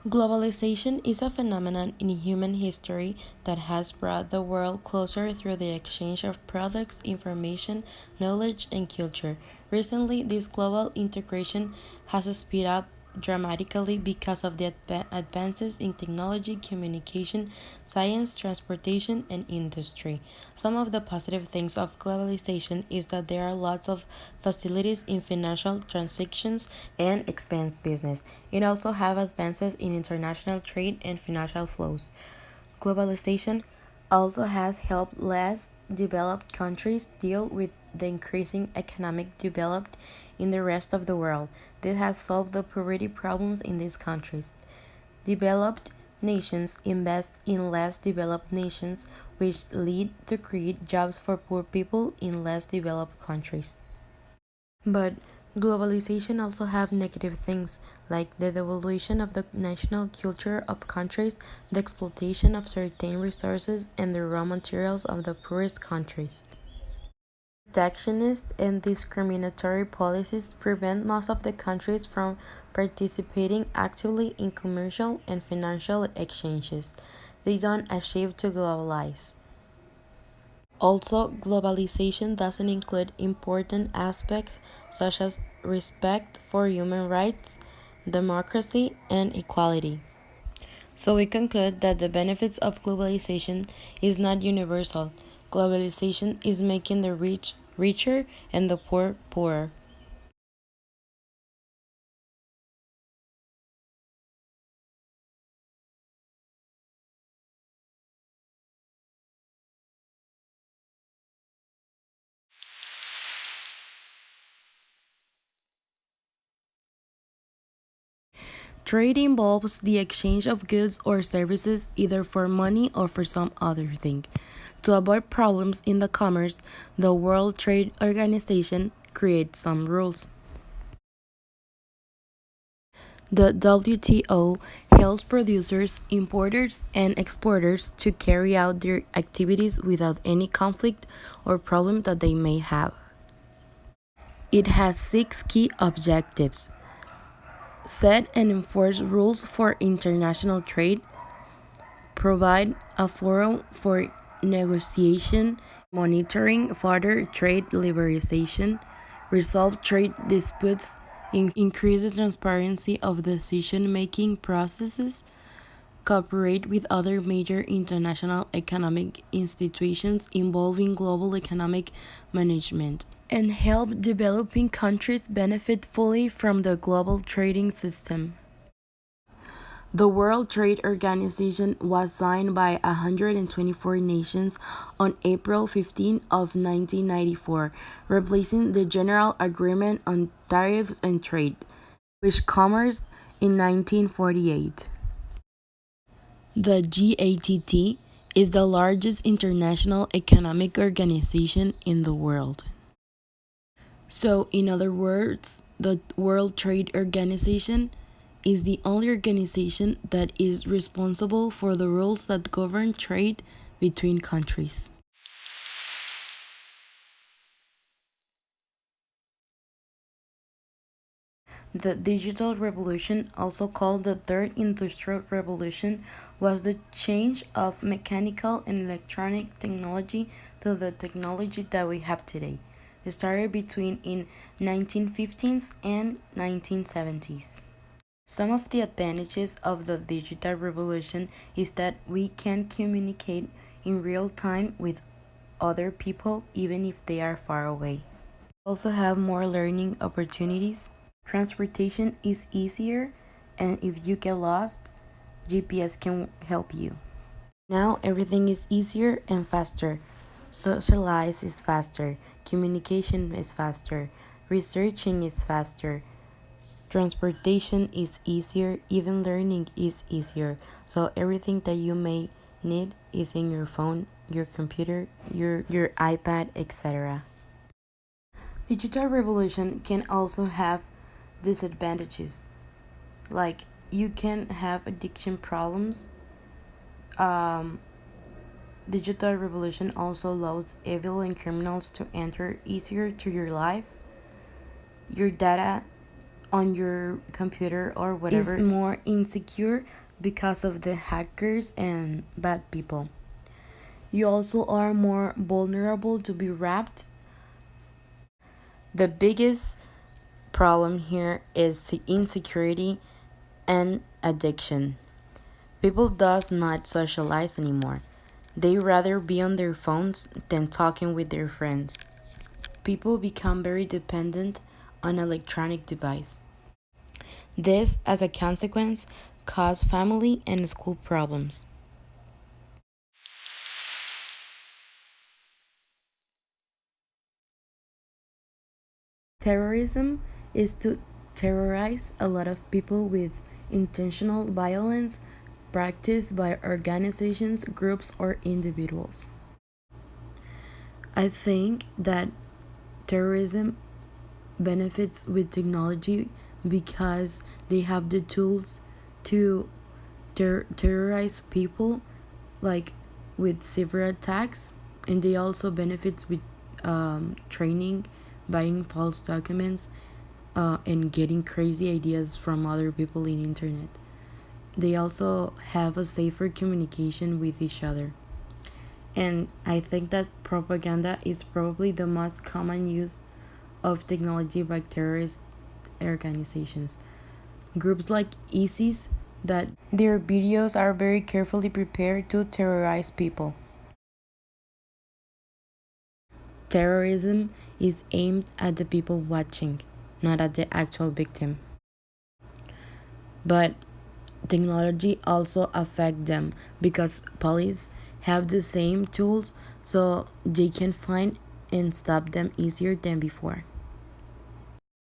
Globalization is a phenomenon in human history that has brought the world closer through the exchange of products, information, knowledge, and culture. Recently, this global integration has speeded up dramatically because of the advances in technology, communication, science, transportation, and industry. Some of the positive things of globalization is that there are lots of facilities in financial transactions and expands business. It also have advances in international trade and financial flows. Globalization also has helped less developed countries deal with the increasing economic developed in the rest of the world. This has solved the poverty problems in these countries. Developed nations invest in less developed nations, which lead to create jobs for poor people in less developed countries. But globalization also have negative things like the devaluation of the national culture of countries, the exploitation of certain resources and the raw materials of the poorest countries. Protectionist and discriminatory policies prevent most of the countries from participating actively in commercial and financial exchanges. They don't achieve to globalize. Also, globalization doesn't include important aspects such as respect for human rights, democracy, and equality. So we conclude that the benefits of globalization is not universal. Globalization is making the rich richer and the poor poorer. Trade involves the exchange of goods or services either for money or for some other thing. To avoid problems in the commerce, the World Trade Organization creates some rules. The WTO helps producers, importers, and exporters to carry out their activities without any conflict or problem that they may have. It has six key objectives: set and enforce rules for international trade, provide a forum for negotiation, monitoring further trade liberalization, resolve trade disputes, increase the transparency of decision making processes, cooperate with other major international economic institutions involving global economic management, and help developing countries benefit fully from the global trading system. The World Trade Organization was signed by 124 nations on April 15 of 1994, replacing the General Agreement on Tariffs and Trade, which commenced in 1948. The GATT is the largest international economic organization in the world. So, in other words, the World Trade Organization is the only organization that is responsible for the rules that govern trade between countries. The digital revolution, also called the third industrial revolution, was the change of mechanical and electronic technology to the technology that we have today. It started between in 1950s and 1970s. Some of the advantages of the digital revolution is that we can communicate in real time with other people even if they are far away. Also have more learning opportunities. Transportation is easier, and if you get lost, GPS can help you. Now everything is easier and faster. Socialize is faster, communication is faster, researching is faster, transportation is easier, even learning is easier. So everything that you may need is in your phone, your computer, your iPad, etc. Digital revolution can also have disadvantages, like you can have addiction problems. Um, Digital revolution also allows evil and criminals to enter easier to your life. Your data on your computer or whatever is more insecure because of the hackers and bad people. You also are more vulnerable to be wrapped. The biggest problem here is insecurity and addiction. People does not socialize anymore. They rather be on their phones than talking with their friends. People become very dependent on electronic device. This, as a consequence, cause family and school problems. Terrorism is to terrorize a lot of people with intentional violence practiced by organizations, groups, or individuals. I think that terrorism benefits with technology because they have the tools to terrorize people, like with cyber attacks, and they also benefits with training, buying false documents, and getting crazy ideas from other people in internet. They also have a safer communication with each other. And I think that propaganda is probably the most common use of technology by terrorist organizations. Groups like ISIS, that their videos are very carefully prepared to terrorize people. Terrorism is aimed at the people watching, not at the actual victim. But technology also affect them because police have the same tools, so they can find and stop them easier than before.